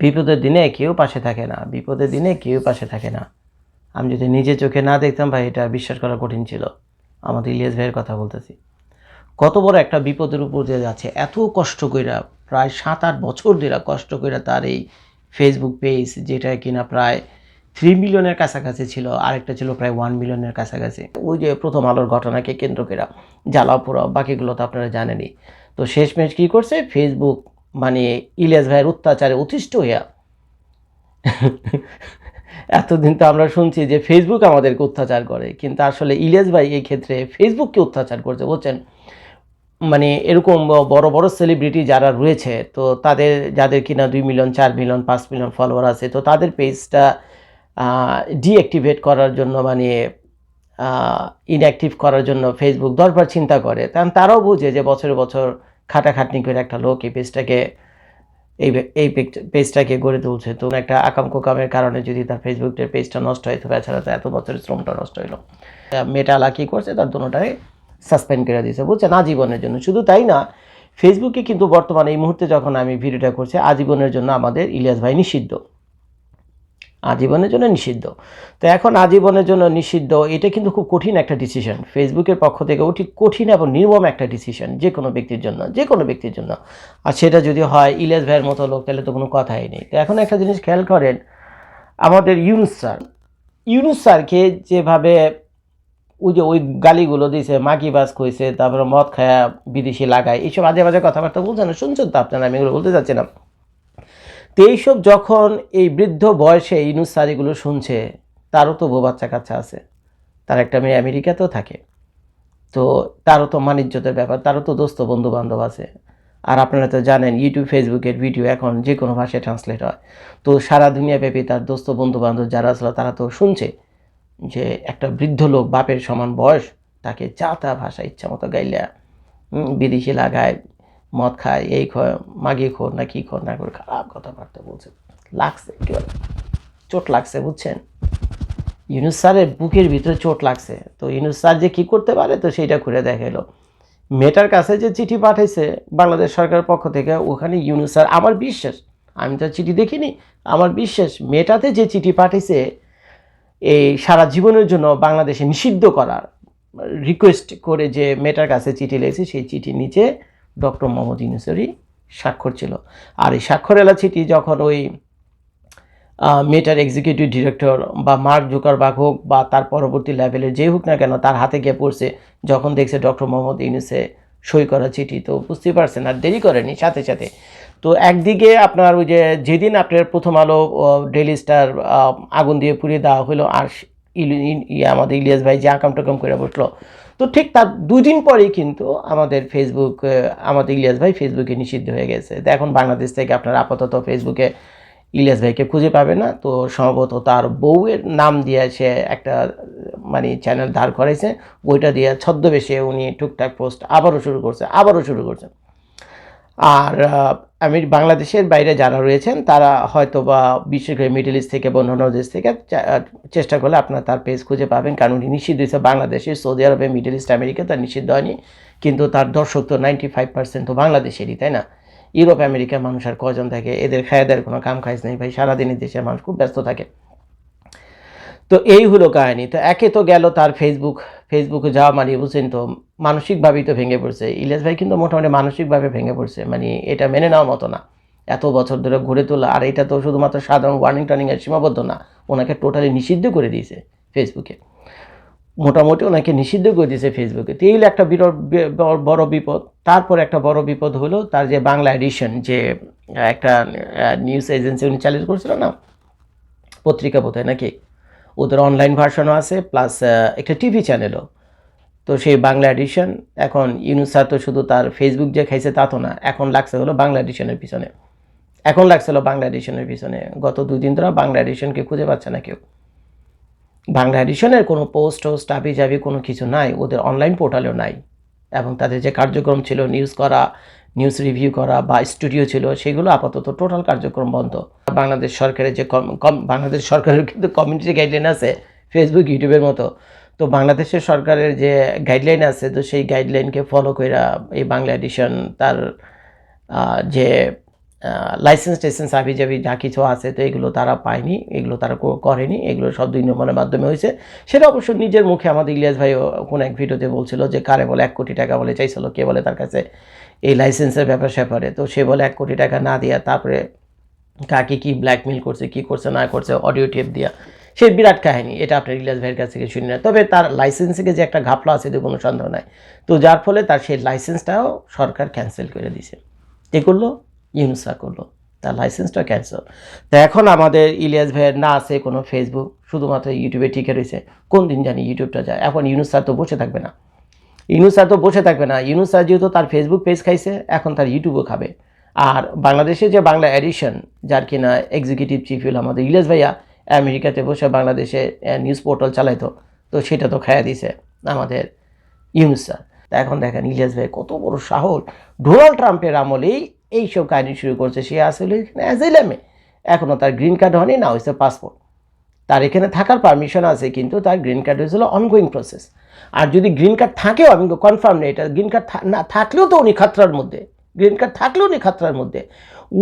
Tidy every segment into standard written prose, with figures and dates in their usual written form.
বিপদের দিনে কেউ পাশে থাকে না, বিপদের দিনে কেউ পাশে থাকে না। আমি যদি নিজে চোখে না দেখতাম ভাই, এটা বিশ্বাস করা কঠিন ছিল। আমাদের ইলিয়াস ভাইয়ের কথা বলতেছি। কত বড় একটা বিপদের উপর দিয়ে যাচ্ছে, এত কষ্ট কইরা, প্রায় 7-8 বছর ধরে কষ্ট কইরা তার এই ফেসবুক পেজ, যেটা কিনা প্রায় 3 মিলিয়নের কাছাকাছি ছিল, আরেকটা ছিল প্রায় 1 মিলিয়নের কাছাকাছি। ওই যে প্রথম আলোর ঘটনাকে কেন্দ্র করে জ্বালাও পোড়াও, বাকিগুলো তো আপনারা জানেনই। তো শেষমেশ কী করছে ফেসবুক, মানে ইলিয়াস ভাইয়ের অত্যাচারে অতিষ্ঠ হইয়া এতদিন তো আমরা শুনছি যে ফেসবুক আমাদেরকে অত্যাচার করে, কিন্তু আসলে ইলিয়াস ভাই এই ক্ষেত্রে ফেসবুককে অত্যাচার করছে, বুঝছেন। মানে এরকম বড় বড় সেলিব্রিটি যারা রয়েছে, তো তাদের যাদের কিনা 2 মিলিয়ন, 4 মিলিয়ন, 5 মিলিয়ন ফলোয়ার আছে, তো তাদের পেজটা ডিঅ্যাক্টিভেট করার জন্য, মানে ইনঅ্যাক্টিভ করার জন্য ফেসবুক 10বার চিন্তা করে। কারণ তারাও বুঝে যে বছরে বছর খাটাখাটনি করে একটা লোক এই পেজটাকে এই পেজটাকে গড়ে তুলছে। তো একটা আকাম কোকামের কারণে যদি তার ফেসবুকের পেজটা নষ্ট হয়, তো বেচারা তো এত বছরের শ্রমটা নষ্ট হইল। মেটালা কী করছে, তার দুটোটাই সাসপেন্ড করে দিয়েছে, বুঝছেন, আজীবনের জন্য। শুধু তাই না, ফেসবুকে কিন্তু বর্তমানে এই মুহূর্তে যখন আমি ভিডিওটা করছি, আজীবনের জন্য আমাদের ইলিয়াস ভাই নিষিদ্ধ, আজীবনের জন্য নিষিদ্ধ। তো এখন আজীবনের জন্য নিষিদ্ধ, এটা কিন্তু খুব কঠিন একটা ডিসিশন ফেসবুকের পক্ষ থেকে, ওটি কঠিন এবং নির্মম একটা ডিসিশন যে কোনো ব্যক্তির জন্য, যে কোনো ব্যক্তির জন্য। আর সেটা যদি হয় ইলিয়াস ভাইয়ের মতো লোক, তাহলে তো কোনো কথাই নেই। তো এখন একটা জিনিস খেয়াল করেন, আমাদের ইউনুস স্যারকে যেভাবে ওই গালিগুলো দিয়েছে, মাগিবাজ কইছে, তারপরে মদ খায়া বিদেশি লাগায়, এইসব আজে বাজে কথাবার্তা বলছেন না, শুনছেন তো আপনারা, আমি এগুলো বলতে চাচ্ছি না। তো এইসব যখন এই বৃদ্ধ বয়সে ইউনুস স্যার এগুলো শুনছে, তারও তো বউ বাচ্চা কাচ্চা আছে, তার একটা মেয়ে আমেরিকাতেও থাকে, তো তারও তো মানিজ্যতের ব্যাপার, তারও তো দোস্ত বন্ধু বান্ধব আছে। আর আপনারা তো জানেন ইউটিউব ফেসবুকের ভিডিও এখন যে কোনো ভাষায় ট্রান্সলেট হয়, তো সারা দুনিয়াব্যাপী তার দোস্ত বন্ধু বান্ধব যারা ছিল, তারা তো শুনছে যে একটা বৃদ্ধ লোক, বাপের সমান বয়স, তাকে যা তা ভাষা ইচ্ছা মতো গাইলা বিদেশি লাগায়, মদ খায়, এই খয়, মাগিয়ে খোর না কী খোর না করে খারাপ কথাবার্তা বলছে। লাগছে, চোট লাগছে, বুঝছেন। ইউনুস স্যারের বুকের ভিতরে চোট লাগছে। তো ইউনুস স্যার যে কী করতে পারে, তো সেইটা করে দেখাইলো। মেটার কাছে যে চিঠি পাঠাইছে বাংলাদেশ সরকারের পক্ষ থেকে, ওখানে ইউনুস স্যার, আমার বিশ্বাস, আমি তো চিঠি দেখিনি, আমার বিশ্বাস মেটাতে যে চিঠি পাঠাইছে এই সারা জীবনের জন্য বাংলাদেশে নিষিদ্ধ করার রিকোয়েস্ট করে, যে মেটার কাছে চিঠি লিখেছে, সেই চিঠির নিচে ডক্টর মোহাম্মদ ইউনুসেরই স্বাক্ষর ছিল। আর এই স্বাক্ষরেলা চিঠি যখন ওই মেটার এক্সিকিউটিভ ডিরেক্টর বা মার্ক জুকারবার্গ হোক বা তার পরবর্তী লেভেলের যে হোক না কেন, তার হাতে গিয়ে পড়ছে, যখন দেখছে ডক্টর মোহাম্মদ ইউনুসে সই করা চিঠি, তো বুঝতেই পারছেন, আর দেরি করেনি, সাথে সাথে। তো একদিকে আপনার ওই যে যেদিন আপনার প্রথম আলো, ডেইলি স্টার আগুন দিয়ে পুড়িয়ে দেওয়া হলো, আর আমাদের ইলিয়াস ভাই যে আকাম টাকাম করে বসলো, তো ঠিক তার 2 দিন পরেই কিন্তু আমাদের ফেসবুক, আমাদের ইলিয়াস ভাই ফেসবুকে নিষিদ্ধ হয়ে গেছে। তো এখন বাংলাদেশ থেকে আপনার আপাতত ফেসবুকে ইলিয়াস ভাইকে খুঁজে পাবে না। তো সম্ভবত তার বউয়ের নাম দিয়ে সে একটা মানে চ্যানেল দাঁড় করাইছে, ওইটা দিয়ে ছদ্মবেশে উনি টুকটাক পোস্ট আবারও শুরু করছেন। আর আমি বাংলাদেশের বাইরে যারা রয়েছেন, তারা হয়তো বা বিশেষ করে মিডল ইস্ট থেকে বা অন্যান্য দেশ থেকে চেষ্টা করলে আপনার তার পেজ খুঁজে পাবেন, কারণ উনি নিষিদ্ধ হয়েছে বাংলাদেশে, সৌদি আরবে, মিডল ইস্ট, আমেরিকা তার নিষিদ্ধ হয়নি, কিন্তু তার দর্শক তো 95% তো বাংলাদেশেরই, তাই না। ইউরোপ আমেরিকার মানুষ আর কজন থাকে, এদের খায়াদের কোনো কাম খাইজ নেই ভাই, সারাদিনই দেশের মানুষ খুব ব্যস্ত থাকে। তো এই হলো কাহিনী। তো একে তো গেল তার ফেসবুকে যাওয়া, মানে বুঝছেন তো, মানসিকভাবেই তো ভেঙে পড়ছে ইলিয়াস ভাই, কিন্তু মোটামুটি মানসিকভাবে ভেঙে পড়ছে, মানে এটা মেনে নেওয়ার মতো না। এত বছর ধরে ঘুরে তোলা, আর এটা তো শুধুমাত্র সাধারণ ওয়ার্নিং টর্নিংয়ের সীমাবদ্ধ না, ওনাকে টোটালি নিষিদ্ধ করে দিয়েছে ফেসবুকে, মোটামুটি ওনাকে নিষিদ্ধ করে দিয়েছে ফেসবুকে। তো এই একটা বড় বিপদ। তারপর একটা বড় বিপদ হলো তার যে বাংলা এডিশন, যে একটা নিউজ এজেন্সি উনি চালু করছিল না, পত্রিকা বোধহয় নাকি, ওদের অনলাইন ভার্সনও আছে, প্লাস একটা টিভি চ্যানেলও। তো সেই বাংলা এডিশন, এখন ইউনুস স্যার তো শুধু তার ফেসবুক যে খাইছে তা তো না, এখন লাগছে হলো বাংলা এডিশনের পিছনে। গত 2 দিন ধরে বাংলা এডিশনকে খুঁজে পাচ্ছে না কেউ। বাংলা এডিশনের কোনো পোস্ট টাবি জাবি কোনো কিছু নাই, ওদের অনলাইন পোর্টালেও নাই। এবং তাদের যে কার্যক্রম ছিল, নিউজ করা, নিউজ রিভিউ করা বা স্টুডিও ছিল, সেগুলো আপাতত টোটাল কার্যক্রম বন্ধ। বাংলাদেশ সরকারের যে বাংলাদেশ সরকারের কিন্তু কমিউনিটি গাইডলাইন আছে ফেসবুক, ইউটিউবের মতো। তো বাংলাদেশের সরকারের যে গাইডলাইন আছে, তো সেই গাইডলাইনকে ফলো করে এই বাংলা এডিশন তার যে লাইসেন্স টাইসেন্স হাবিজাবি যা কিছু আছে তো এগুলো তারা পায়নি, এগুলো তারা করেনি, এগুলো সব দুই নম্বরের মাধ্যমে হয়েছে। সেটা অবশ্য নিজের মুখে আমাদের ইলিয়াস ভাই কোনো এক ভিডিওতে বলছিল যে কারে বলে 1 কোটি টাকা বলে চাইছিল, কে বলে তার কাছে এই লাইসেন্সের ব্যাপার স্যাপারে, তো সে বলে 1 কোটি টাকা না দিয়া তারপরে কাকে কি ব্ল্যাকমেল করছে, কি করছে না করছে, অডিও টেপ দিয়া, সে বিরাট কাহিনী। এটা আপনার ইলিয়াস ভাইয়ের কাছ থেকে শুনি না। তবে তার লাইসেন্সে যে একটা ঘাপলা আছে এতে কোনো সন্দেহ নাই। তো যার ফলে তার সেই লাইসেন্সটাও সরকার ক্যান্সেল করে দিছে। কে করলো? ইউনূস স্যার করলো, তার লাইসেন্সটা ক্যান্সেল। তো এখন আমাদের ইলিয়াস ভাইয়ের না আছে কোনো ফেসবুক, শুধুমাত্র ইউটিউবে টিকে রয়েছে। কোন দিন জানি ইউটিউবটা যায়। এখন ইউনূস স্যার তো বসে থাকবে না, ইউনূস স্যার তো বসে থাকবে না। ইউনূস স্যার যেহেতু তার ফেসবুক পেজ খাইছে, এখন তার ইউটিউবও খাবে। আর বাংলাদেশে যে বাংলা এডিশন, যার কিনা এক্সিকিউটিভ চিফ হল আমাদের ইলিয়াস ভাইয়া, আমেরিকাতে বসে বাংলাদেশে নিউজ পোর্টাল চালাইতো, তো সেটা তো খাইয়া দিছে আমাদের ইউনূস স্যার। তা এখন দেখেন ইলিয়াস ভাই কত বড় সাহস, ডোনাল্ড ট্রাম্পের আমলেই এইসব কাহিনী শুরু করছে। সে আসলে এখানে অ্যাজাইলামে, এখনও তার গ্রিন কার্ড হয়নি, না হয়েছে পাসপোর্ট। তার এখানে থাকার পারমিশন আছে, কিন্তু তার গ্রিন কার্ড হয়েছিল অনগোয়িং প্রসেস। আর যদি গ্রিন কার্ড থাকেও, আমি কনফার্ম নেই এটা, গ্রিন কার্ড না থাকলেও তো উনি খাতরার মধ্যে, গ্রিন কার্ড থাকলেও উনি খাতরার মধ্যে।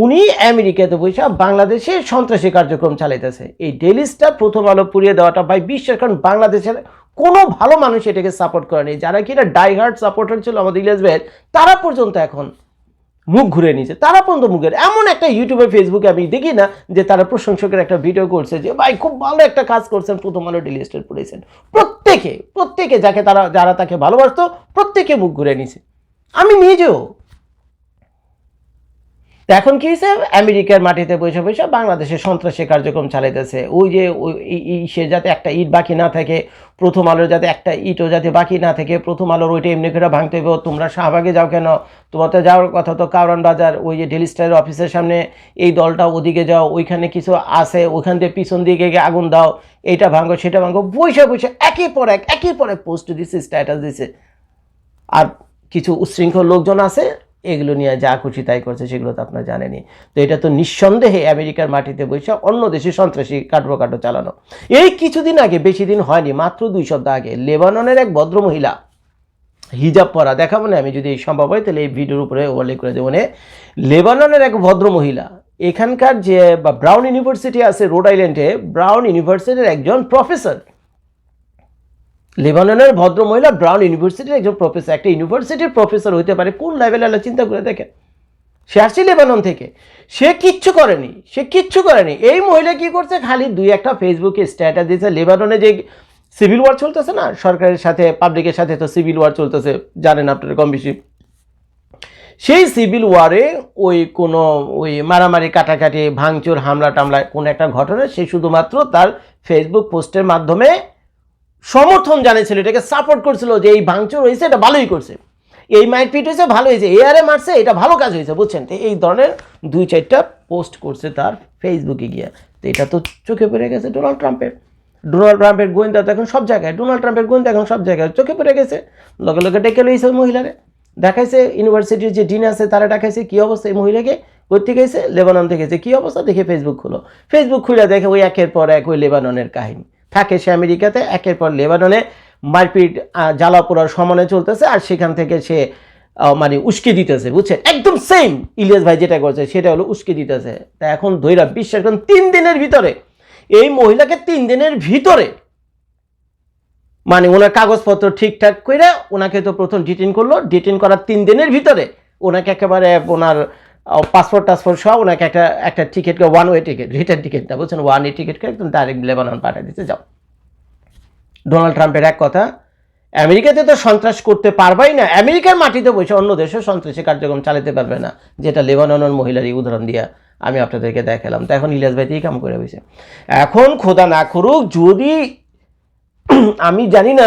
উনি আমেরিকাতে বসে বাংলাদেশে সন্ত্রাসী কার্যক্রম চালাইতেছে। এই ডেলিসটা প্রথম আলো পুড়িয়ে দেওয়াটা ভাই বিশ্বাস করেন, বাংলাদেশের কোনো ভালো মানুষ এটাকে সাপোর্ট করেনি। যারা কি এটা ডাইহার্ড সাপোর্টার ছিল আমাদের ইলিয়াস ভাইয়ের, তারা পর্যন্ত এখন মুখ ঘুরে নিয়েছে, তারা পর্যন্ত মুখের। এমন একটা ইউটিউবে ফেসবুকে আমি দেখি না যে তারা প্রশংসকের একটা ভিডিও করছে যে ভাই খুব ভালো একটা কাজ করছেন, প্রথম আলো ডেইলি স্টার পড়েছেন। প্রত্যেকে যারা তাকে ভালোবাসতো প্রত্যেকে মুখ ঘুরে নিছে, আমি নিজেও। এখন কি হয়েছে, আমেরিকার মাটিতে বসে বসে বাংলাদেশের সন্ত্রাসী কার্যক্রম চালাইতেছে। ওই যে সে যাতে একটা ইট বাকি না থাকে, প্রথম আলোর যাতে একটা ইটও যাতে বাকি না থাকে, প্রথম আলোর ওইটা এমনি করে ভাঙতে হবে। তোমরা শাহবাগে যাও কেন, তোমার তো যাওয়ার কথা তো কারওয়ান বাজার, ওই যে ডেইলি স্টারের অফিসের সামনে, এই দলটা ওদিকে যাও, ওইখানে কিছু আছে, ওইখান দিয়ে পিছন দিকে গিয়ে আগুন দাও, এইটা ভাঙো সেটা ভাঙো, বসে বসে একের পর এক পোস্ট দিছে, স্ট্যাটাস দিছে। আর কিছু উচ্ছৃঙ্খল লোকজন আছে, এগুলো নিয়ে যা খুশি তাই করছে, সেগুলো তো আপনারা জানেনই। তো এটা তো নিঃসন্দেহে আমেরিকার মাটিতে বসে অন্য দেশে সন্ত্রাসী কাঠো চালানো। এই কিছুদিন আগে, বেশি দিন হয়নি, মাত্র 2 সপ্তাহ আগে, লেবাননের এক ভদ্রমহিলা, হিজাব পরা, দেখাবো না আমি যদি সম্ভব হয় তাহলে এই ভিডিওর উপরে উল্লেখ করে দেবো। লেবাননের এক ভদ্রমহিলা, এখানকার যে ব্রাউন ইউনিভার্সিটি আছে রোড আইল্যান্ডে, ব্রাউন ইউনিভার্সিটির একজন প্রফেসর, লেবাননের ভদ্রমহিলা ব্রাউন ইউনিভার্সিটির একজন প্রফেসর। একটা ইউনিভার্সিটির প্রফেসর হইতে পারে কোন লেভেলে, আল্লাহ চিন্তা করে দেখেন। সে আসছে লেবানন থেকে, সে কিচ্ছু করেনি। এই মহিলা কি করছে, খালি 2-1টা ফেসবুকে স্ট্যাটাস দিয়েছে। লেবাননে যে সিভিল ওয়ার চলতেছে না, সরকারের সাথে পাবলিকের সাথে তো সিভিল ওয়ার চলতেছে, জানেন আপনারা কম বেশি। সেই সিভিল ওয়ারে ওই মারামারি কাটাকাটি ভাঙচুর হামলা টামলা কোন একটা ঘটনা, সে শুধুমাত্র তার ফেসবুক পোস্টের মাধ্যমে সমর্থন জানিয়েছিল, এটাকে সাপোর্ট করছিল যে এই ভাঙচুর হয়েছে, এটা ভালোই করছে, এই মারপিট হয়েছে ভালো হয়েছে, এআরে মারছে, এটা ভালো কাজ হয়েছে, বুঝছেন। তো এই ধরনের 2-4টা পোস্ট করছে তার ফেসবুকে গিয়ে। তো এটা তো চোখে পড়ে গেছে ডোনাল্ড ট্রাম্পের গোয়েন্দা তো এখন সব জায়গায়, চোখে পড়ে গেছে। লগে লগে ডেকে লইছে ওই মহিলারে, দেখাইছে ইউনিভার্সিটির যে ডিন আছে তারা দেখাইছে কি অবস্থা, এই মহিলাকে করতে গেছে লেবানন থেকে, কি অবস্থা দেখে ফেসবুক খুলে দেখে ওই একের পর এক ওই লেবাননের কাহিনী। থাকে সে আমেরিকাতে, একের পর লেবাননে মারপিট জ্বালা পোড়ার সমানে চলতেছে, আর সেখান থেকে সে মানে উস্কে দিতেছে, বুঝছেন। একদম সেম ইলিয়াস ভাই যেটা করছে সেটা হলো উস্কে দিতেছে। তা এখন ধৈরা বিশ্বাস করেন 3 দিনের ভিতরে এই মহিলাকে 3 দিনের ভিতরে মানে ওনার কাগজপত্র ঠিকঠাক করে ওনাকে তো প্রথম ডিটেইন করলো, ডিটেইন করার 3 দিনের ভিতরে ওনাকে একেবারে ওনার পাসপোর্ট সহ ওনাকে একটা ticket, 1 way ticket, return ticket না, বুঝছেন, 1 ওয়ে টিকিট করে একদম ডাইরেক্ট লেবানন পাঠিয়ে দিতে যাও। ডোনাল্ড ট্রাম্পের এক কথা, আমেরিকাতে তো সন্ত্রাস করতে পারবাই না, আমেরিকার মাটিতে বসে অন্য দেশে সন্ত্রাসী কার্যক্রম চালাতে পারবে না, যেটা লেবাননের মহিলারই উদাহরণ দিয়া আমি আপনাদেরকে দেখালাম। তো এখন ইলিয়াস ভাই কাম করে হয়েছে। এখন খোদা না করুক, যদি আমি জানি না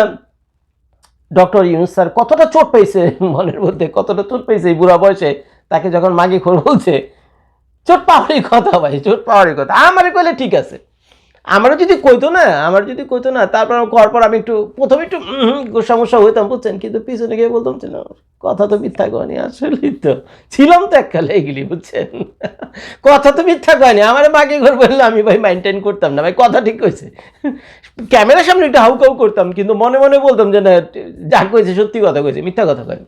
ডক্টর ইউনূস স্যার কতটা চোট পেয়েছে মনের মধ্যে, কতটা চোট পেয়েছে এই বুড়া বয়সে, তাকে যখন মাগি খোর বলছে, চোট পাওয়ারই কথা ভাই, চোট পাওয়ারই কথা। আমারে কইলে ঠিক আছে, আমার যদি কইতো না, তারপর করার পর আমি প্রথমে একটু সমস্যা হইতাম, বুঝছেন, কিন্তু পিছনে গিয়ে বলতাম যে না, কথা তো মিথ্যা কয়নি, আসলেই তো ছিলাম তো এককালে এগুলি, বুঝছেন, কথা তো মিথ্যা কয়নি। আমার মাকে ঘর বললে আমি ভাই মেনটেন করতাম না, ভাই কথা ঠিক কইছে, ক্যামেরার সামনে একটু হাউকাউ করতাম, কিন্তু মনে মনে বলতাম যে না, যা কইছে সত্যি কথা কইছে, মিথ্যা কথা কয়নি।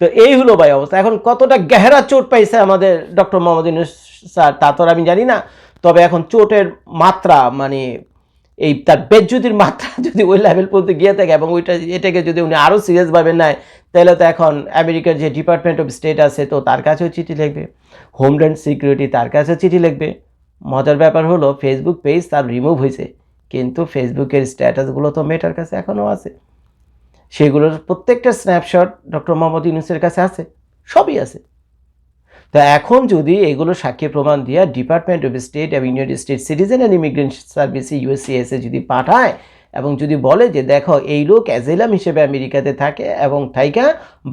তো এই হলো ভাই অবস্থা। এখন কতটা গেহরা চোট পাইছে আমাদের ডক্টর মোহাম্মদ ইউনূস স্যার তা তো আমি জানি না, তবে এখন চোটের মাত্রা মানে এই তার বেজ্জতির মাত্রা যদি ওই লেভেল পর্যন্ত গিয়ে থাকে এবং এটাকে যদি উনি আরও সিরিয়াসভাবে নেয়, তাহলে তো এখন আমেরিকার যে ডিপার্টমেন্ট অফ স্টেট আছে তো তার কাছেও চিঠি লিখবে, হোমল্যান্ড সিকিউরিটি তার কাছেও চিঠি লিখবে। মজার ব্যাপার হলো ফেসবুক পেজ তার রিমুভ হয়েছে, কিন্তু ফেসবুকের স্ট্যাটাসগুলো তো মেটার কাছে এখনও আছে, সেগুলোর প্রত্যেকটা স্ন্যাপশট ডক্টর মোহাম্মদ ইউনূসের কাছে আছে, সবই আছে। তো এখন যদি এগুলো সাক্ষী প্রমাণ দিয়ে ডিপার্টমেন্ট অফ স্টেট এবং United state citizen and immigration সার্ভিসে ইউএসসিএসে যদি পাঠায় এবং যদি বলে যে দেখো এই লোক অ্যাজেলাম হিসেবে আমেরিকাতে থাকে এবং থাইকা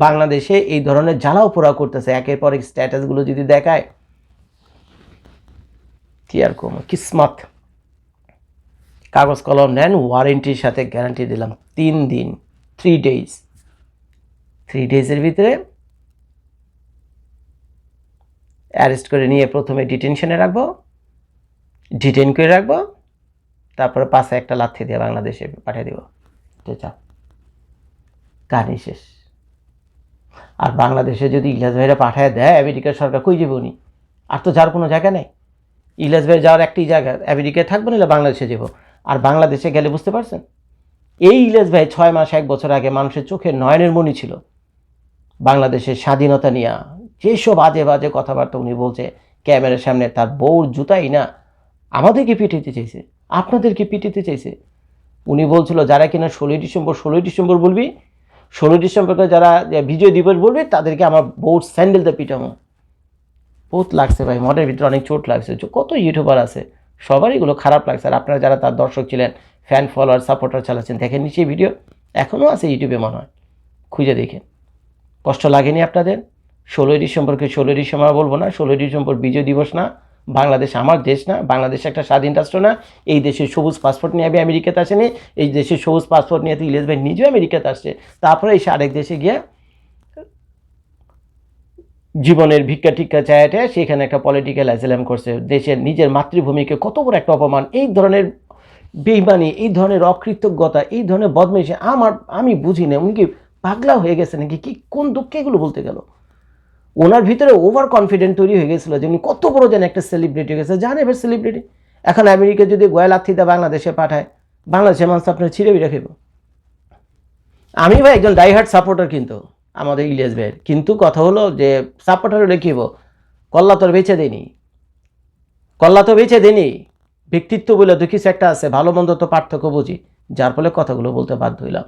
বাংলাদেশে এই ধরনের জ্বালাও পোড়া করতেছে, একের পর এক স্ট্যাটাসগুলো যদি দেখায়, কি আর কমো কিসমত। কাগজ কলম নেন, ওয়ারেন্টির সাথে গ্যারান্টি দিলাম 3 দিন 3 ডেজ, 3 ডেজের ভিতরে অ্যারেস্ট করে নিয়ে প্রথমে ডিটেনশনে রাখবো, ডিটেন করে রাখবো, তারপরে পাশে একটা লাথি দিয়ে বাংলাদেশে পাঠিয়ে দিব, যা কাহিনী শেষ। আর বাংলাদেশে যদি ইলিয়াস ভাইরা পাঠায় দেয়, আমেরিকার সরকার কই যাবে উনি? আর তো যার কোনো জায়গা নেই। ইলিয়াস ভাই যাওয়ার একটি জায়গা আমেরিকায় থাকবো না, বাংলাদেশে যাব। আর বাংলাদেশে গেলে বুঝতে পারছেন, এই ইলিয়াস ভাই 6 মাস 1 বছর আগে মানুষের চোখে নয়নের মণি ছিল। বাংলাদেশের স্বাধীনতা নিয়ে যেসব বাজে বাজে কথাবার্তা উনি বলছে ক্যামেরার সামনে, তার বউর জুতাই না আমাদেরকে পিটিতে চাইছে, আপনাদেরকে পিটিতে চাইছে। উনি বলছিল যারা কিনা 16ই ডিসেম্বর বলবি, 16 ডিসেম্বরকে যারা বিজয় দিবস বলবি তাদেরকে আমার বউর স্যান্ডেল দিয়ে পিটামো। বহুত লাগছে ভাই, মনের ভিতরে অনেক চোট লাগছে। কত ইউটিউবার আছে, সবারই এগুলো খারাপ লাগছে। আর আপনারা যারা তার দর্শক ছিলেন, ফ্যান ফলোয়ার সাপোর্টার চালাচ্ছেন, দেখেন নিচে ভিডিও এখনও আছে ইউটিউবে, মনে হয় খুঁজে দেখেন। কষ্ট লাগেনি আপনাদের? 16ই ডিসেম্বরকে 16ই ডিসেম্বর বলবো না, 16ই ডিসেম্বর বিজয় দিবস না, বাংলাদেশ আমার দেশ না, বাংলাদেশ একটা স্বাধীন রাষ্ট্র না। এই দেশের সবুজ পাসপোর্ট নিয়ে আমি আমেরিকাতে আসেনি, এই দেশের সবুজ পাসপোর্ট নিয়ে তো ইলিয়াস ভাই নিজেও আমেরিকাতে আসছে, তারপরে এসে আরেক দেশে গিয়ে জীবনের ভিক্ষা টিক্ষা চায়াটে সেখানে একটা পলিটিক্যাল অ্যাসাইলাম করছে। দেশের নিজের মাতৃভূমিকে কত বড় একটা অপমান, এই ধরনের বেইমানি, এই ধরনের অকৃতজ্ঞতা, এই ধরনের বদমেশি আমি বুঝি না। উনি কি পাগলা হয়ে গেছে নাকি, কি কোন দুঃখে এগুলো বলতে গেল? ওনার ভিতরে ওভার কনফিডেন্ট তৈরি হয়ে গেছিলো যে উনি কত বড় যেন একটা সেলিব্রিটি হয়ে গেছে। জানে এবার সেলিব্রিটি এখন আমেরিকা যদি গোয়া লাথিতে বাংলাদেশে পাঠায়, বাংলাদেশের মানুষ আপনার ছিঁড়ে বিড়ে খেব। আমি ভাই একজন ডাইহার্ট সাপোর্টার কিন্তু আমাদের ইলিয়াস ভাইয়ের, কিন্তু কথা হলো যে সাপোর্টার হলে কী হবো, কল্লা তোর বেঁচে দেয়নি, কল্লা তো বেঁচে দেয়নি, ব্যক্তিত্ব বলে তো কিছু একটা আছে, ভালো মন্দ তো পার্থক্য বুঝি, যার ফলে কথাগুলো বলতে বাধ্য হইলাম।